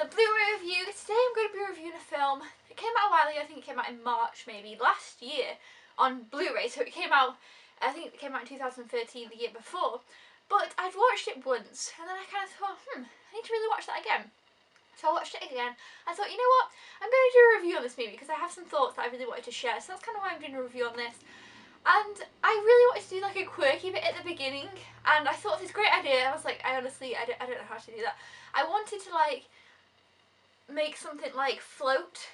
another Blu-ray review. Today I'm going to be reviewing a film. It came out a while ago, I think it came out in March maybe, last year on Blu-ray. So it came out, I think it came out in 2013, the year before. But I'd watched it once and then I kind of thought, I need to really watch that again. So I watched it again. I thought, you know what, I'm going to do a review on this movie because I have some thoughts that I really wanted to share. So that's kind of why I'm doing a review on this. And I really wanted to do like a quirky bit at the beginning, and I thought of this great idea. I was like, I don't know how to do that. I wanted to like make something like float.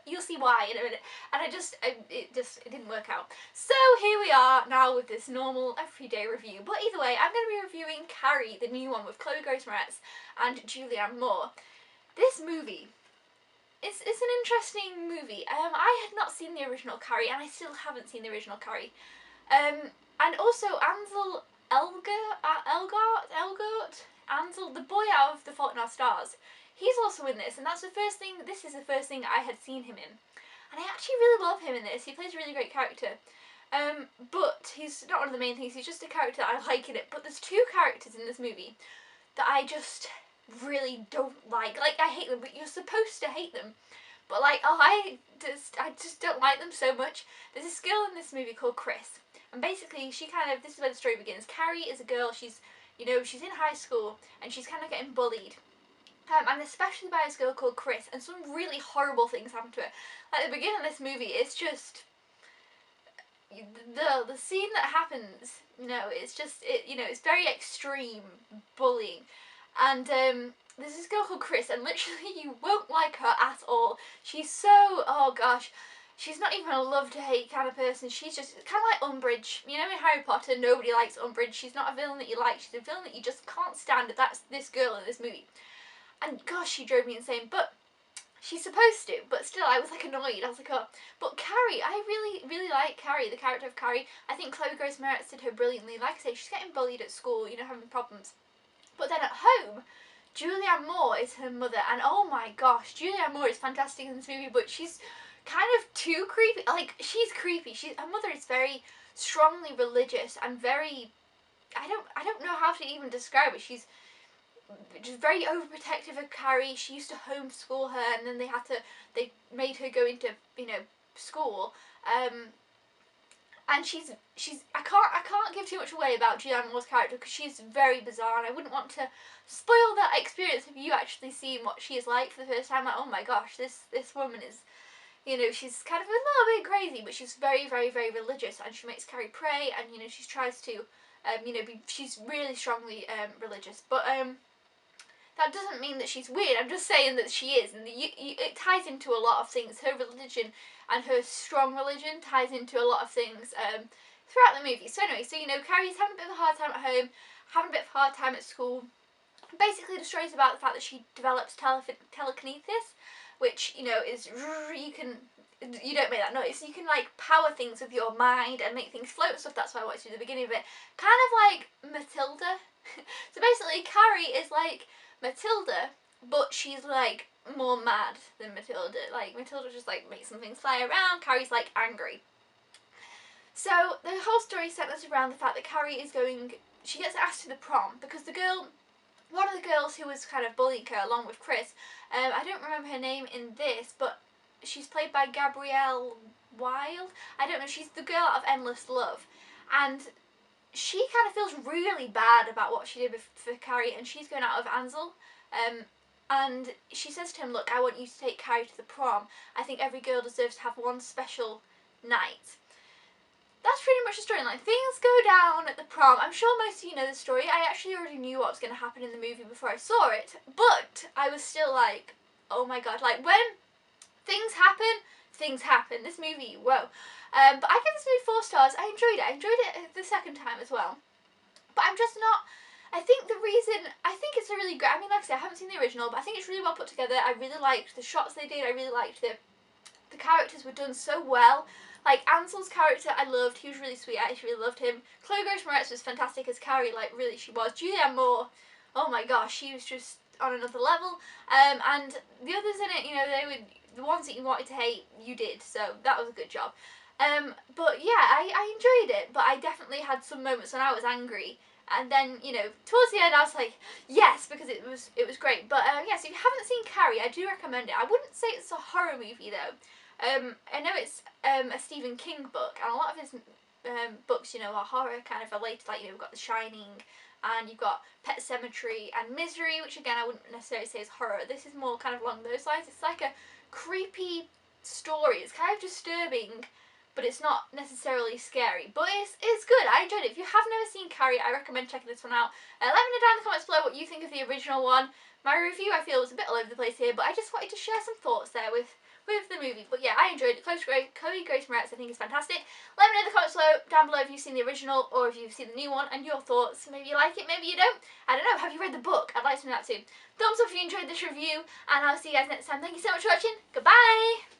You'll see why in a minute. And it didn't work out. So here we are now with this normal everyday review. But either way, I'm going to be reviewing Carrie, the new one with Chloe Grace Moretz and Julianne Moore. This movie, it's an interesting movie. I had not seen the original Carrie, and I still haven't seen the original Carrie. And also Ansel Elgort, Ansel, the boy out of The Fault in Our Stars. He's also in this, and this is the first thing I had seen him in. And I actually really love him in this. He plays a really great character. But he's not one of the main things, he's just a character that I like in it. But there's two characters in this movie that I just really don't like. Like, I hate them, but you're supposed to hate them. But like, I just don't like them so much. There's this girl in this movie called Chris. And basically, this is where the story begins. Carrie is a girl, she's in high school, and she's kind of getting bullied. And especially by this girl called Chris, and some really horrible things happen to her. Like, the beginning of this movie, it's just the scene that happens, it's very extreme bullying. And there's this girl called Chris, and literally you won't like her at all. She's so, oh gosh, she's not even a love to hate kind of person. She's just kind of like Umbridge. You know, in Harry Potter, nobody likes Umbridge. She's not a villain that you like. She's a villain that you just can't stand. That's this girl in this movie. And gosh, she drove me insane. But she's supposed to. But still, I was like annoyed. I was like, oh. But Carrie, I really, really like Carrie, the character of Carrie. I think Chloe Grace Moretz did her brilliantly. Like I say, she's getting bullied at school, having problems. But then at home, Julianne Moore is her mother, and oh my gosh, Julianne Moore is fantastic in this movie, but she's kind of too creepy. Like, she's creepy. Her mother is very strongly religious and very, I don't know how to even describe it. She's just very overprotective of Carrie. She used to homeschool her, and then they made her go into, school. And she's I can't give too much away about Julianne Moore's character because she's very bizarre, and I wouldn't want to spoil that experience of you actually seeing what she is like for the first time. Like, oh my gosh, this woman is, she's kind of a little bit crazy, but she's very, very, very religious, and she makes Carrie pray, and she tries to, she's really strongly religious, but that doesn't mean that she's weird. I'm just saying that she is, and it ties into a lot of things. Her religion and her strong religion ties into a lot of things throughout the movie. So anyway, Carrie's having a bit of a hard time at home, having a bit of a hard time at school. Basically, the story's about the fact that she develops telekinesis, which, is, you don't make that noise, you can, like, power things with your mind and make things float and stuff. That's why I watched it at the beginning of it. Kind of like Matilda. So basically, Carrie is like Matilda, but she's like more mad than Matilda. Like, Matilda just like makes some things fly around, Carrie's like angry. So the whole story centers around the fact that Carrie she gets asked to the prom because one of the girls who was kind of bullying her along with Chris, I don't remember her name in this, but she's played by Gabrielle Wilde. I don't know, she's the girl out of Endless Love, and she kind of feels really bad about what she did for Carrie, and she's going out with Ansel, and she says to him, look, I want you to take Carrie to the prom. I think every girl deserves to have one special night. That's pretty much the storyline. Things go down at the prom. I'm sure most of you know the story. I actually already knew what was going to happen in the movie before I saw it, but I was still like, oh my god, like, when things happen. This movie, whoa. But I give this movie 4 stars. I enjoyed it. I enjoyed it the second time as well. But I'm just not, I think it's a really great, like I said, I haven't seen the original, but I think it's really well put together. I really liked the shots they did. I really liked the characters were done so well. Like, Ansel's character I loved. He was really sweet. I actually really loved him. Chloe Grace Moretz was fantastic as Carrie. Like, really, she was. Julianne Moore, oh my gosh, she was just on another level. And the others in it, they were the ones that you wanted to hate, you did. So that was a good job. But yeah, I enjoyed it. But I definitely had some moments when I was angry. And then, you know, towards the end I was like, yes, because it was great. But yes, if you haven't seen Carrie, I do recommend it. I wouldn't say it's a horror movie though. I know it's a Stephen King book, and a lot of his books, you know, are horror kind of related. Like, you know, we've got The Shining, and you've got Pet Sematary and Misery, which again I wouldn't necessarily say is horror. This is more kind of along those lines. It's like a creepy story. It's kind of disturbing, but it's not necessarily scary. But it's good. I enjoyed it. If you have never seen Carrie, I recommend checking this one out. Let me know down in the comments below what you think of the original one. My review, I feel, was a bit all over the place here, but I just wanted to share some thoughts there with the movie. But yeah, I enjoyed it. Chloe Grace Moretz, I think, is fantastic. Let me know in the comments down below if you've seen the original or if you've seen the new one and your thoughts. Maybe you like it, maybe you don't. I don't know. Have you read the book? I'd like to know that too. Thumbs up if you enjoyed this review, and I'll see you guys next time. Thank you so much for watching. Goodbye!